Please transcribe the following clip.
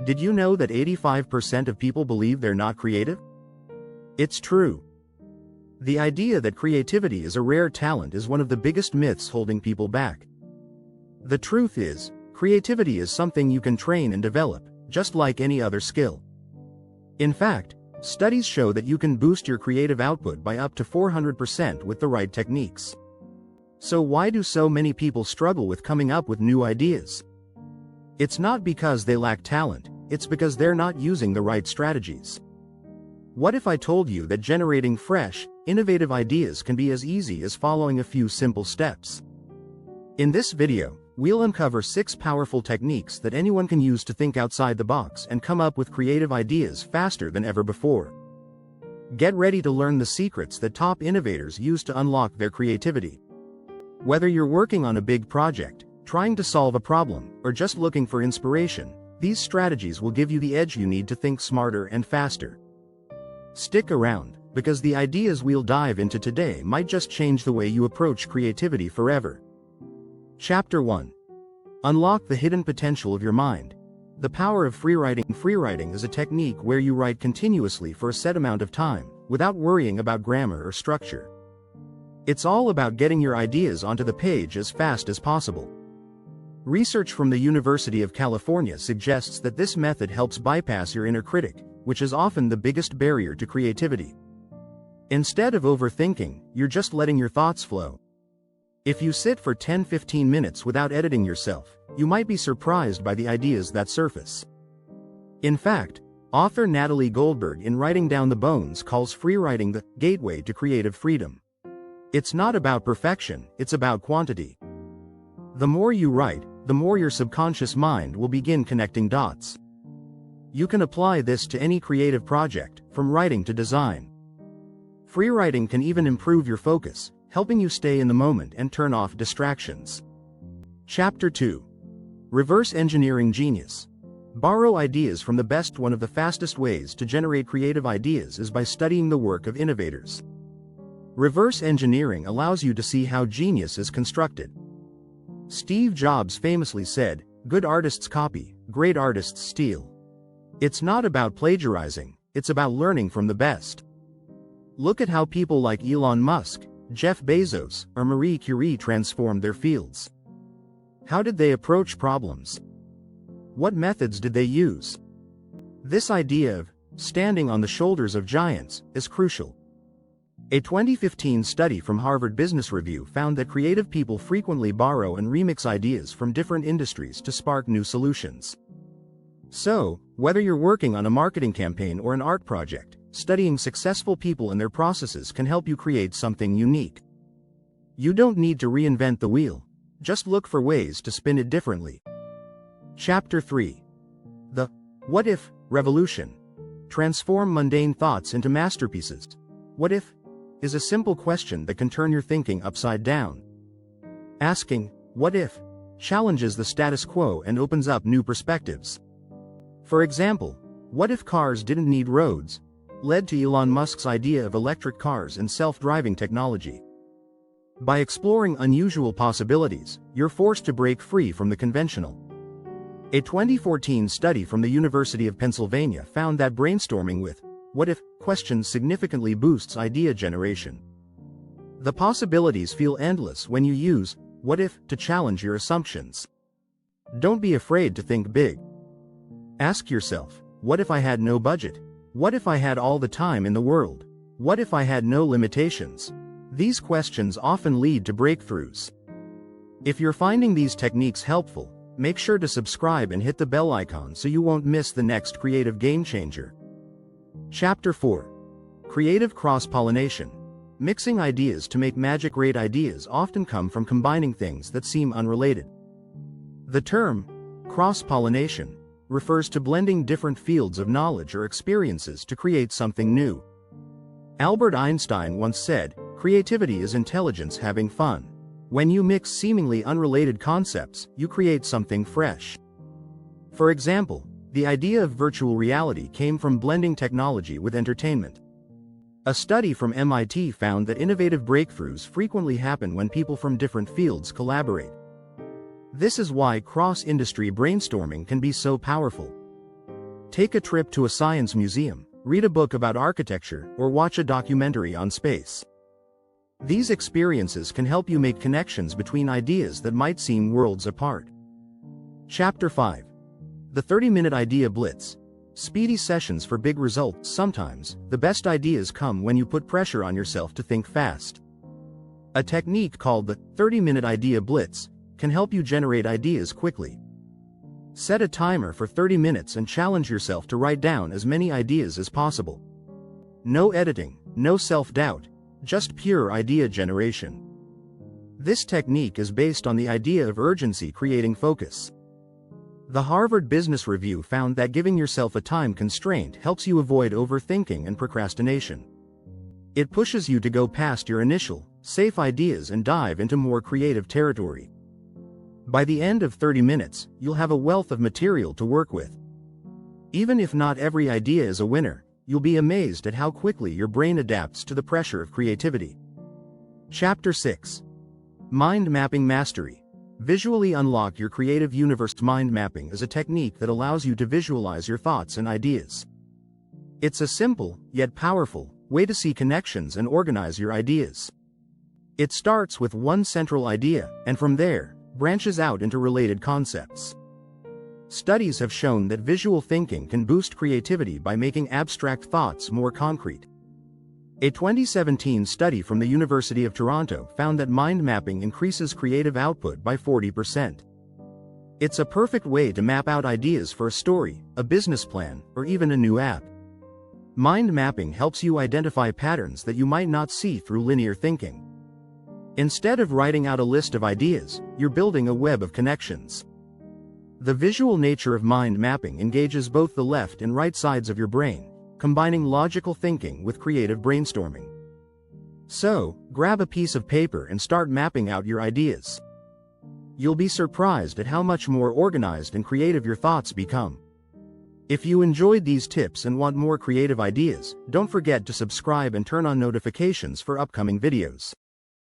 Did you know that 85% of people believe they're not creative? It's true. The idea that creativity is a rare talent is one of the biggest myths holding people back. The truth is, creativity is something you can train and develop, just like any other skill. In fact, studies show that you can boost your creative output by up to 400% with the right techniques. So why do so many people struggle with coming up with new ideas? It's not because they lack talent, it's because they're not using the right strategies. What if I told you that generating fresh, innovative ideas can be as easy as following a few simple steps? In this video, we'll uncover 6 powerful techniques that anyone can use to think outside the box and come up with creative ideas faster than ever before. Get ready to learn the secrets that top innovators use to unlock their creativity. Whether you're working on a big project, trying to solve a problem, or just looking for inspiration, these strategies will give you the edge you need to think smarter and faster. Stick around, because the ideas we'll dive into today might just change the way you approach creativity forever. Chapter 1. Unlock the hidden potential of your mind. The power of free writing. Free writing is a technique where you write continuously for a set amount of time, without worrying about grammar or structure. It's all about getting your ideas onto the page as fast as possible. Research from the University of California suggests that this method helps bypass your inner critic, which is often the biggest barrier to creativity. Instead of overthinking, you're just letting your thoughts flow. If you sit for 10-15 minutes without editing yourself, you might be surprised by the ideas that surface. In fact, author Natalie Goldberg in Writing Down the Bones calls free writing the gateway to creative freedom. It's not about perfection, it's about quantity. The more you write, the more your subconscious mind will begin connecting dots. You can apply this to any creative project, from writing to design. Free writing can even improve your focus, helping you stay in the moment and turn off distractions. Chapter 2. Reverse engineering genius. Borrow ideas from the best. One of the fastest ways to generate creative ideas is by studying the work of innovators. Reverse engineering allows you to see how genius is constructed. Steve Jobs famously said, "Good artists copy, great artists steal." It's not about plagiarizing, it's about learning from the best. Look at how people like Elon Musk, Jeff Bezos, or Marie Curie transformed their fields. How did they approach problems? What methods did they use? This idea of standing on the shoulders of giants is crucial. A 2015 study from Harvard Business Review found that creative people frequently borrow and remix ideas from different industries to spark new solutions. So, whether you're working on a marketing campaign or an art project, studying successful people and their processes can help you create something unique. You don't need to reinvent the wheel, just look for ways to spin it differently. Chapter 3. The what if revolution. Transform mundane thoughts into masterpieces. What if is a simple question that can turn your thinking upside down. Asking, what if, challenges the status quo and opens up new perspectives. For example, what if cars didn't need roads? Led to Elon Musk's idea of electric cars and self-driving technology. By exploring unusual possibilities, you're forced to break free from the conventional. A 2014 study from the University of Pennsylvania found that brainstorming with what if questions significantly boosts idea generation. The possibilities feel endless when you use what if to challenge your assumptions. Don't be afraid to think big. Ask yourself, what if I had no budget? What if I had all the time in the world? What if I had no limitations? These questions often lead to breakthroughs. If you're finding these techniques helpful, make sure to subscribe and hit the bell icon so you won't miss the next creative game changer. Chapter 4. Creative cross-pollination. Mixing ideas to make magic. Great ideas often come from combining things that seem unrelated. The term, cross-pollination, refers to blending different fields of knowledge or experiences to create something new. Albert Einstein once said, "Creativity is intelligence having fun." When you mix seemingly unrelated concepts, you create something fresh. For example, the idea of virtual reality came from blending technology with entertainment. A study from MIT found that innovative breakthroughs frequently happen when people from different fields collaborate. This is why cross-industry brainstorming can be so powerful. Take a trip to a science museum, read a book about architecture, or watch a documentary on space. These experiences can help you make connections between ideas that might seem worlds apart. Chapter 5. The 30-minute idea blitz. Speedy sessions for big results. Sometimes, the best ideas come when you put pressure on yourself to think fast. A technique called the 30-minute idea blitz can help you generate ideas quickly. Set a timer for 30 minutes and challenge yourself to write down as many ideas as possible. No editing, no self-doubt, just pure idea generation. This technique is based on the idea of urgency creating focus. The Harvard Business Review found that giving yourself a time constraint helps you avoid overthinking and procrastination. It pushes you to go past your initial, safe ideas and dive into more creative territory. By the end of 30 minutes, you'll have a wealth of material to work with. Even if not every idea is a winner, you'll be amazed at how quickly your brain adapts to the pressure of creativity. Chapter 6. Mind Mapping Mastery. Visually unlock your creative universe. Mind mapping is a technique that allows you to visualize your thoughts and ideas. It's a simple, yet powerful, way to see connections and organize your ideas. It starts with one central idea, and from there, branches out into related concepts. Studies have shown that visual thinking can boost creativity by making abstract thoughts more concrete. A 2017 study from the University of Toronto found that mind mapping increases creative output by 40%. It's a perfect way to map out ideas for a story, a business plan, or even a new app. Mind mapping helps you identify patterns that you might not see through linear thinking. Instead of writing out a list of ideas, you're building a web of connections. The visual nature of mind mapping engages both the left and right sides of your brain, combining logical thinking with creative brainstorming. So, grab a piece of paper and start mapping out your ideas. You'll be surprised at how much more organized and creative your thoughts become. If you enjoyed these tips and want more creative ideas, don't forget to subscribe and turn on notifications for upcoming videos.